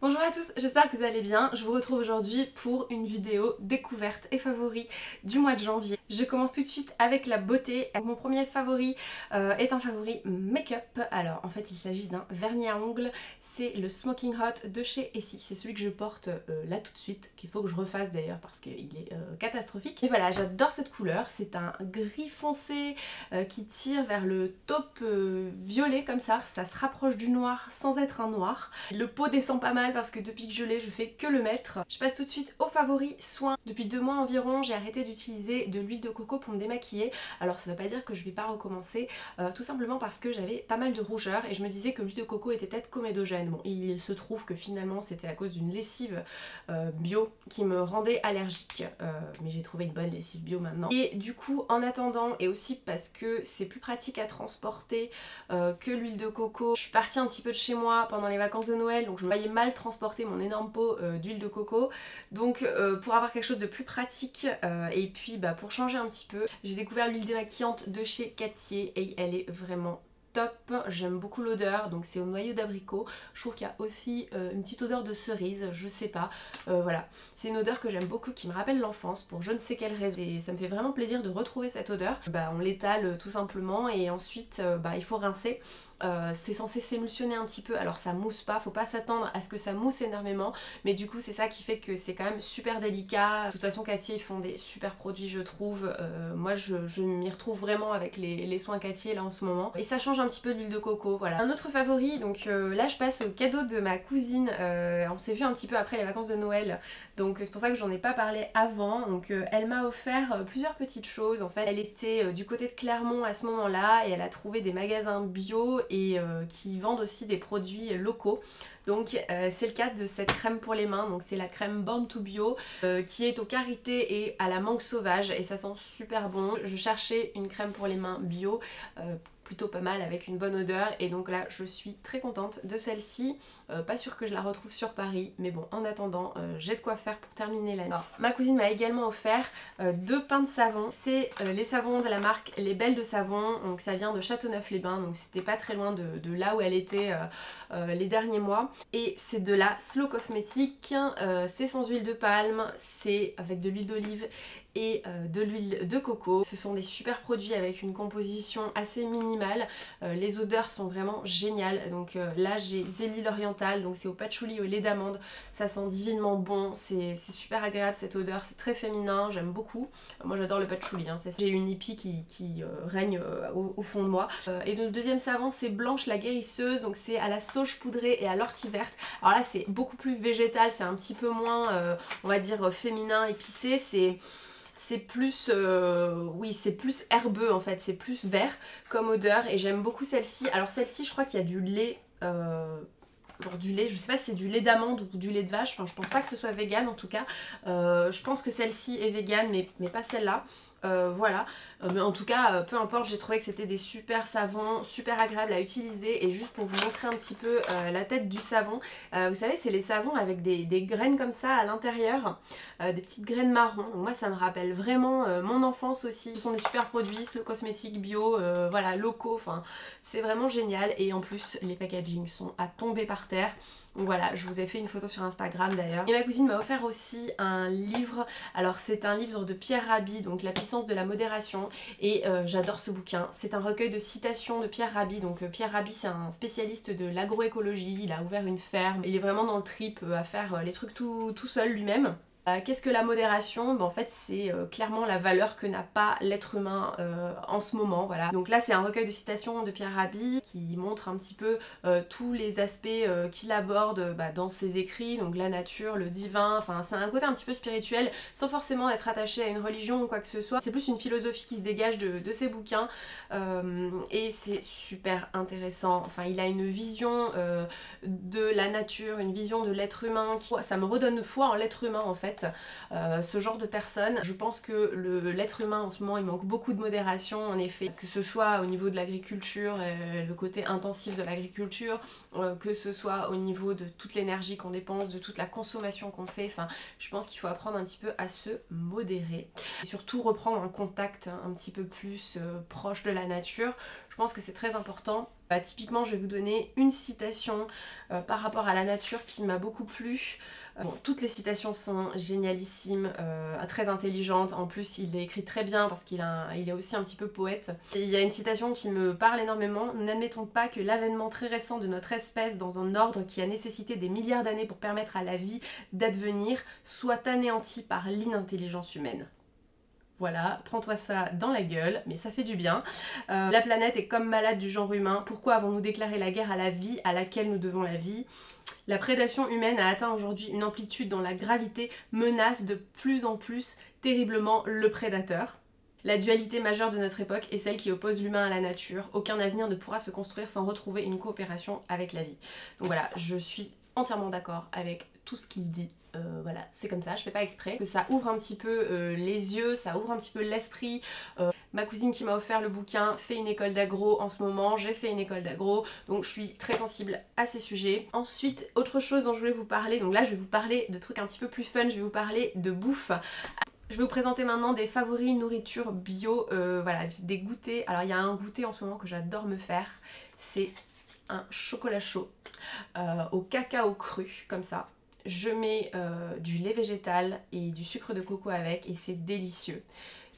Bonjour à tous, j'espère que vous allez bien. Je vous retrouve aujourd'hui pour une vidéo découverte et favori du mois de janvier. Je commence tout de suite avec la beauté. Mon premier favori est un favori make-up. Alors en fait il s'agit d'un vernis à ongles, c'est le Smoking Hot de chez Essie. C'est celui que je porte là tout de suite, qu'il faut que je refasse d'ailleurs parce qu'il est catastrophique. Et voilà, j'adore cette couleur, c'est un gris foncé qui tire vers le taupe violet comme ça se rapproche du noir sans être un noir. Le pot descend pas mal parce que depuis que je l'ai, je fais que le mettre. Je passe tout de suite au favori soin. Depuis 2 mois environ, j'ai arrêté d'utiliser de l'huile de coco pour me démaquiller. Alors ça veut pas dire que je vais pas recommencer, tout simplement parce que j'avais pas mal de rougeur et je me disais que l'huile de coco était peut-être comédogène. Bon, il se trouve que finalement c'était à cause d'une lessive bio qui me rendait allergique, mais j'ai trouvé une bonne lessive bio maintenant. Et du coup, en attendant, et aussi parce que c'est plus pratique à transporter que l'huile de coco, je suis partie un petit peu de chez moi pendant les vacances de Noël, donc je me voyais mal transporter mon énorme pot d'huile de coco. Donc pour avoir quelque chose de plus pratique et puis pour changer un petit peu, j'ai découvert l'huile démaquillante de chez Cattier et elle est vraiment top. J'aime beaucoup l'odeur, donc c'est au noyau d'abricot. Je trouve qu'il y a aussi une petite odeur de cerise, je sais pas. Voilà, c'est une odeur que j'aime beaucoup, qui me rappelle l'enfance pour je ne sais quelle raison. Et ça me fait vraiment plaisir de retrouver cette odeur. On l'étale tout simplement et ensuite il faut rincer. C'est censé s'émulsionner un petit peu, alors ça mousse pas, faut pas s'attendre à ce que ça mousse énormément, mais du coup c'est ça qui fait que c'est quand même super délicat. De toute façon Cattier ils font des super produits je trouve, moi je m'y retrouve vraiment avec les soins Cattier là en ce moment, et ça change un petit peu de l'huile de coco, voilà. Un autre favori, donc là je passe au cadeau de ma cousine, on s'est vu un petit peu après les vacances de Noël, donc c'est pour ça que j'en ai pas parlé avant. Donc elle m'a offert plusieurs petites choses. En fait elle était du côté de Clermont à ce moment là et elle a trouvé des magasins bio et qui vendent aussi des produits locaux. Donc c'est le cas de cette crème pour les mains, donc c'est la crème Born to Bio qui est au karité et à la mangue sauvage et ça sent super bon. Je cherchais une crème pour les mains bio, plutôt pas mal avec une bonne odeur, et donc là je suis très contente de celle-ci. Pas sûre que je la retrouve sur Paris, mais bon en attendant j'ai de quoi faire pour terminer l'année. Ma cousine m'a également offert 2 pains de savon. C'est les savons de la marque Les Belles de Savon, donc ça vient de Châteauneuf-les-Bains, donc c'était pas très loin de là où elle était les derniers mois. Et c'est de la Slow Cosmétique, c'est sans huile de palme, c'est avec de l'huile d'olive et de l'huile de coco. Ce sont des super produits avec une composition assez minimale, les odeurs sont vraiment géniales. Donc là j'ai Zélie l'Oriental, donc c'est au patchouli au lait d'amande, ça sent divinement bon, c'est super agréable cette odeur, c'est très féminin, j'aime beaucoup. Moi j'adore le patchouli, hein. J'ai une hippie qui règne au fond de moi. Et le deuxième savon c'est Blanche la guérisseuse, donc c'est à la sauge poudrée et à l'ortie verte. Alors là c'est beaucoup plus végétal, c'est un petit peu moins on va dire féminin, épicé, c'est plus, oui c'est plus herbeux en fait, c'est plus vert comme odeur et j'aime beaucoup celle-ci. Alors celle-ci je crois qu'il y a du lait, genre du lait, je sais pas si c'est du lait d'amande ou du lait de vache, enfin je pense pas que ce soit vegan en tout cas. Je pense que celle-ci est vegan mais pas celle-là. Voilà, mais en tout cas peu importe, j'ai trouvé que c'était des super savons, super agréables à utiliser. Et juste pour vous montrer un petit peu la tête du savon, vous savez c'est les savons avec des graines comme ça à l'intérieur, des petites graines marron. Donc moi ça me rappelle vraiment mon enfance aussi. Ce sont des super produits, ce cosmétique bio, voilà, locaux, enfin c'est vraiment génial. Et en plus les packaging sont à tomber par terre. Donc voilà, je vous ai fait une photo sur Instagram d'ailleurs. Et ma cousine m'a offert aussi un livre. Alors c'est un livre de Pierre Rabhi, donc La puissance de la modération. Et j'adore ce bouquin. C'est un recueil de citations de Pierre Rabhi. Donc Pierre Rabhi c'est un spécialiste de l'agroécologie. Il a ouvert une ferme. Il est vraiment dans le trip à faire les trucs tout seul lui-même. Qu'est-ce que la modération? En fait c'est clairement la valeur que n'a pas l'être humain en ce moment, voilà. Donc là c'est un recueil de citations de Pierre Rabhi qui montre un petit peu tous les aspects qu'il aborde dans ses écrits, donc la nature, le divin, enfin c'est un côté un petit peu spirituel sans forcément être attaché à une religion ou quoi que ce soit. C'est plus une philosophie qui se dégage de ses bouquins et c'est super intéressant. Enfin il a une vision de la nature, une vision de l'être humain, ça me redonne foi en l'être humain en fait. Ce genre de personne, je pense que l'être humain en ce moment il manque beaucoup de modération en effet, que ce soit au niveau de l'agriculture, le côté intensif de l'agriculture, que ce soit au niveau de toute l'énergie qu'on dépense, de toute la consommation qu'on fait. Enfin je pense qu'il faut apprendre un petit peu à se modérer et surtout reprendre un contact un petit peu plus proche de la nature. Je pense que c'est très important. Typiquement, je vais vous donner une citation par rapport à la nature qui m'a beaucoup plu. Bon, toutes les citations sont génialissimes, très intelligentes. En plus, il est écrit très bien parce qu'il est aussi un petit peu poète. Et il y a une citation qui me parle énormément. Nous n'admettons pas que l'avènement très récent de notre espèce dans un ordre qui a nécessité des milliards d'années pour permettre à la vie d'advenir soit anéanti par l'inintelligence humaine. Voilà, prends-toi ça dans la gueule, mais ça fait du bien. La planète est comme malade du genre humain. Pourquoi avons-nous déclaré la guerre à la vie à laquelle nous devons la vie? La prédation humaine a atteint aujourd'hui une amplitude dont la gravité menace de plus en plus terriblement le prédateur. La dualité majeure de notre époque est celle qui oppose l'humain à la nature. Aucun avenir ne pourra se construire sans retrouver une coopération avec la vie. Donc voilà, je suis entièrement d'accord avec tout ce qu'il dit. Voilà, c'est comme ça, je fais pas exprès. Que ça ouvre un petit peu les yeux, ça ouvre un petit peu l'esprit. Ma cousine qui m'a offert le bouquin fait une école d'agro en ce moment, j'ai fait une école d'agro, donc je suis très sensible à ces sujets. Ensuite, autre chose dont je voulais vous parler, donc là je vais vous parler de trucs un petit peu plus fun, je vais vous parler de bouffe. Je vais vous présenter maintenant des favoris nourriture bio, voilà, des goûters. Alors il y a un goûter en ce moment que j'adore me faire, c'est un chocolat chaud au cacao cru, comme ça. Je mets du lait végétal et du sucre de coco avec et c'est délicieux.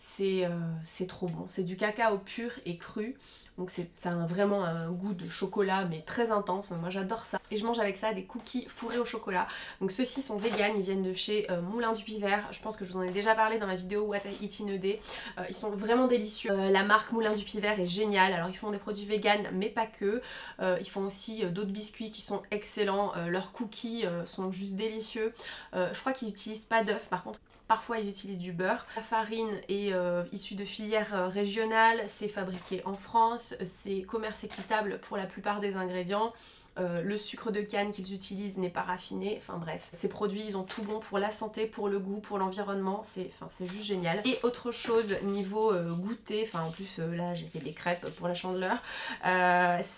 C'est trop bon. C'est du cacao pur et cru. Donc c'est vraiment un goût de chocolat mais très intense. Moi j'adore ça. Et je mange avec ça des cookies fourrés au chocolat. Donc ceux-ci sont véganes, ils viennent de chez Moulin du Pivert. Je pense que je vous en ai déjà parlé dans ma vidéo What I Eat in a Day. Ils sont vraiment délicieux. La marque Moulin du Pivert est géniale. Alors ils font des produits véganes mais pas que. Ils font aussi d'autres biscuits qui sont excellents. Leurs cookies sont juste délicieux. Je crois qu'ils n'utilisent pas d'œufs par contre. Parfois ils utilisent du beurre. La farine est issue de filières régionales, c'est fabriqué en France, c'est commerce équitable pour la plupart des ingrédients. Le sucre de canne qu'ils utilisent n'est pas raffiné, enfin bref. Ces produits, ils ont tout bon pour la santé, pour le goût, pour l'environnement, c'est juste génial. Et autre chose, niveau goûter, enfin en plus là j'ai fait des crêpes pour la Chandeleur,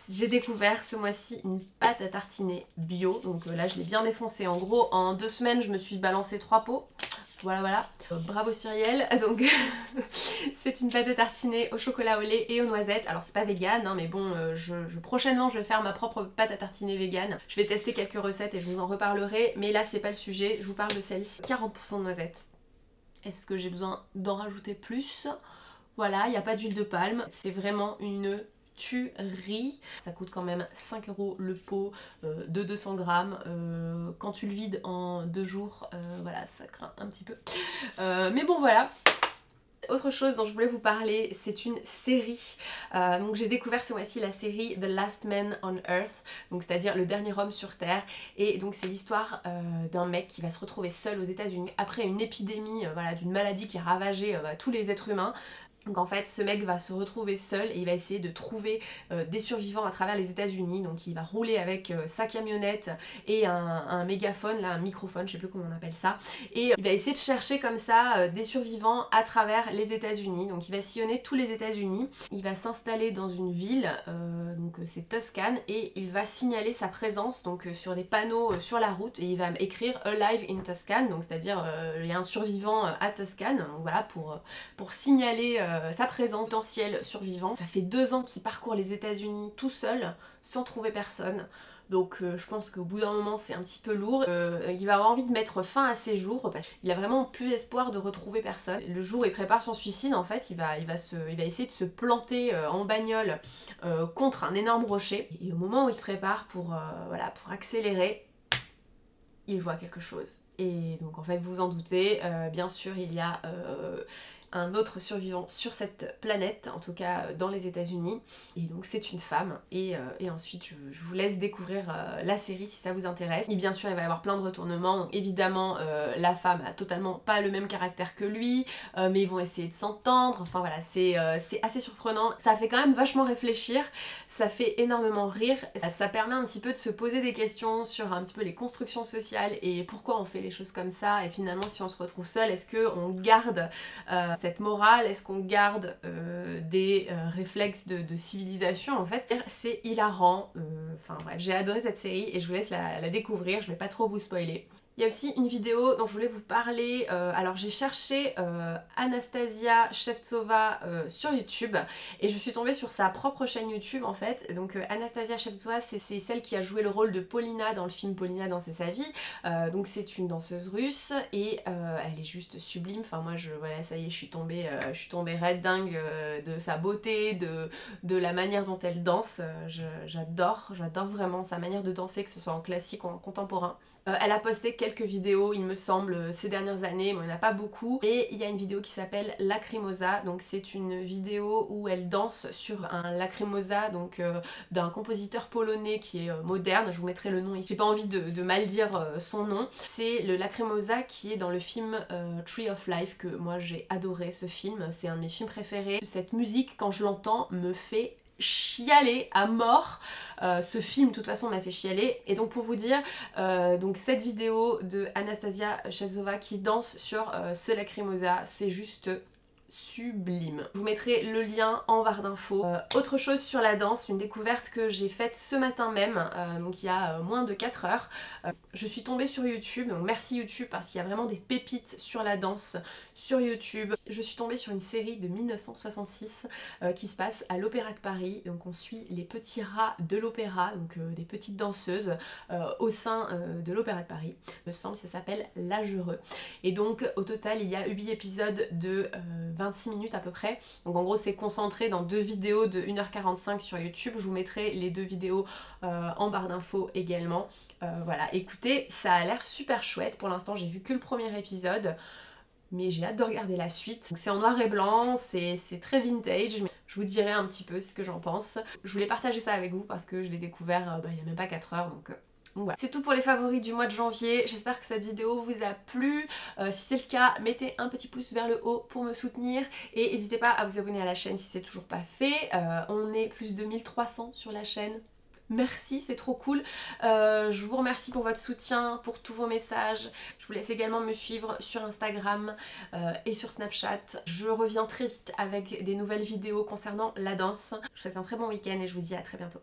j'ai découvert ce mois-ci une pâte à tartiner bio, donc là je l'ai bien défoncée. En gros, en 2 semaines, je me suis balancé 3 pots. Voilà. Bravo Cyrielle. Donc c'est une pâte à tartiner au chocolat au lait et aux noisettes. Alors c'est pas vegan hein, mais bon prochainement je vais faire ma propre pâte à tartiner vegan. Je vais tester quelques recettes et je vous en reparlerai, mais là c'est pas le sujet, je vous parle de celle-ci. 40% de noisettes. Est-ce que j'ai besoin d'en rajouter plus? Voilà, il n'y a pas d'huile de palme, c'est vraiment une tuerie. Ça coûte quand même 5 € le pot de 200 grammes. Quand tu le vides en 2 jours, voilà, ça craint un petit peu. Mais bon, voilà. Autre chose dont je voulais vous parler, c'est une série. Donc j'ai découvert ce mois-ci la série The Last Man on Earth, donc c'est-à-dire le dernier homme sur Terre. Et donc c'est l'histoire d'un mec qui va se retrouver seul aux États-Unis après une épidémie, voilà, d'une maladie qui a ravagé tous les êtres humains. Donc en fait ce mec va se retrouver seul et il va essayer de trouver des survivants à travers les États-Unis. Donc il va rouler avec sa camionnette et un mégaphone, là un microphone, je sais plus comment on appelle ça. Et il va essayer de chercher comme ça des survivants à travers les États-Unis. Donc il va sillonner tous les États-Unis. Il va s'installer dans une ville, donc c'est Toscane, et il va signaler sa présence donc sur des panneaux sur la route et il va écrire Alive in Toscane, donc c'est-à-dire il y a un survivant à Toscane. Donc voilà pour signaler sa présence potentielle survivant. Ça fait 2 ans qu'il parcourt les États-Unis tout seul, sans trouver personne. Donc je pense qu'au bout d'un moment c'est un petit peu lourd. Il va avoir envie de mettre fin à ses jours parce qu'il a vraiment plus espoir de retrouver personne. Le jour où il prépare son suicide, en fait, il va essayer de se planter en bagnole contre un énorme rocher. Et au moment où il se prépare pour accélérer, il voit quelque chose. Et donc en fait vous vous en doutez, bien sûr il y a un autre survivant sur cette planète, en tout cas dans les États-Unis, et donc c'est une femme. Et ensuite je vous laisse découvrir la série si ça vous intéresse. Et bien sûr il va y avoir plein de retournements, donc évidemment la femme a totalement pas le même caractère que lui, mais ils vont essayer de s'entendre, enfin voilà, c'est assez surprenant. Ça fait quand même vachement réfléchir, ça fait énormément rire, ça permet un petit peu de se poser des questions sur un petit peu les constructions sociales et pourquoi on fait les choses comme ça, et finalement si on se retrouve seul, est-ce qu'on garde cette morale, est-ce qu'on garde des réflexes de civilisation en fait. C'est hilarant, enfin bref, j'ai adoré cette série et je vous laisse la découvrir, je vais pas trop vous spoiler. Il y a aussi une vidéo dont je voulais vous parler, alors j'ai cherché Anastasia Shevtsova sur YouTube et je suis tombée sur sa propre chaîne YouTube en fait. Donc Anastasia Shevtsova, c'est celle qui a joué le rôle de Paulina dans le film Paulina danser sa vie. Donc c'est une danseuse russe et elle est juste sublime. Enfin moi voilà, ça y est, je suis tombée red dingue de sa beauté, de la manière dont elle danse. J'adore vraiment sa manière de danser, que ce soit en classique ou en contemporain. Elle a posté quelques vidéos il me semble ces dernières années, bon il n'y en a pas beaucoup, et il y a une vidéo qui s'appelle Lacrimosa, donc c'est une vidéo où elle danse sur un lacrimosa, donc d'un compositeur polonais qui est moderne, je vous mettrai le nom ici, j'ai pas envie de mal dire son nom. C'est le lacrimosa qui est dans le film Tree of Life, que moi j'ai adoré ce film, c'est un de mes films préférés. Cette musique quand je l'entends me fait chialer à mort. Ce film de toute façon m'a fait chialer, et donc pour vous dire, donc cette vidéo de Anastasia Shevtsova qui danse sur ce lacrimosa, c'est juste sublime. Je vous mettrai le lien en barre d'infos. Autre chose sur la danse, une découverte que j'ai faite ce matin même, donc il y a moins de 4 heures. Je suis tombée sur YouTube, donc merci YouTube parce qu'il y a vraiment des pépites sur la danse sur YouTube. Je suis tombée sur une série de 1966 qui se passe à l'Opéra de Paris. Donc on suit les petits rats de l'opéra, donc des petites danseuses au sein de l'Opéra de Paris. Il me semble que ça s'appelle L'Âge heureux. Et donc au total il y a 8 épisodes de 26 minutes à peu près. Donc en gros c'est concentré dans 2 vidéos de 1h45 sur YouTube. Je vous mettrai les 2 vidéos en barre d'infos également. Voilà, écoutez, ça a l'air super chouette. Pour l'instant j'ai vu que le premier épisode, mais j'ai hâte de regarder la suite. C'est en noir et blanc, c'est très vintage, mais je vous dirai un petit peu ce que j'en pense. Je voulais partager ça avec vous parce que je l'ai découvert il n'y a même pas 4 heures, donc voilà. C'est tout pour les favoris du mois de janvier. J'espère que cette vidéo vous a plu. Si c'est le cas, mettez un petit pouce vers le haut pour me soutenir et n'hésitez pas à vous abonner à la chaîne si c'est toujours pas fait. On est plus de 1300 sur la chaîne. Merci, c'est trop cool. Je vous remercie pour votre soutien, pour tous vos messages. Je vous laisse également me suivre sur Instagram et sur Snapchat. Je reviens très vite avec des nouvelles vidéos concernant la danse. Je vous souhaite un très bon week-end et je vous dis à très bientôt.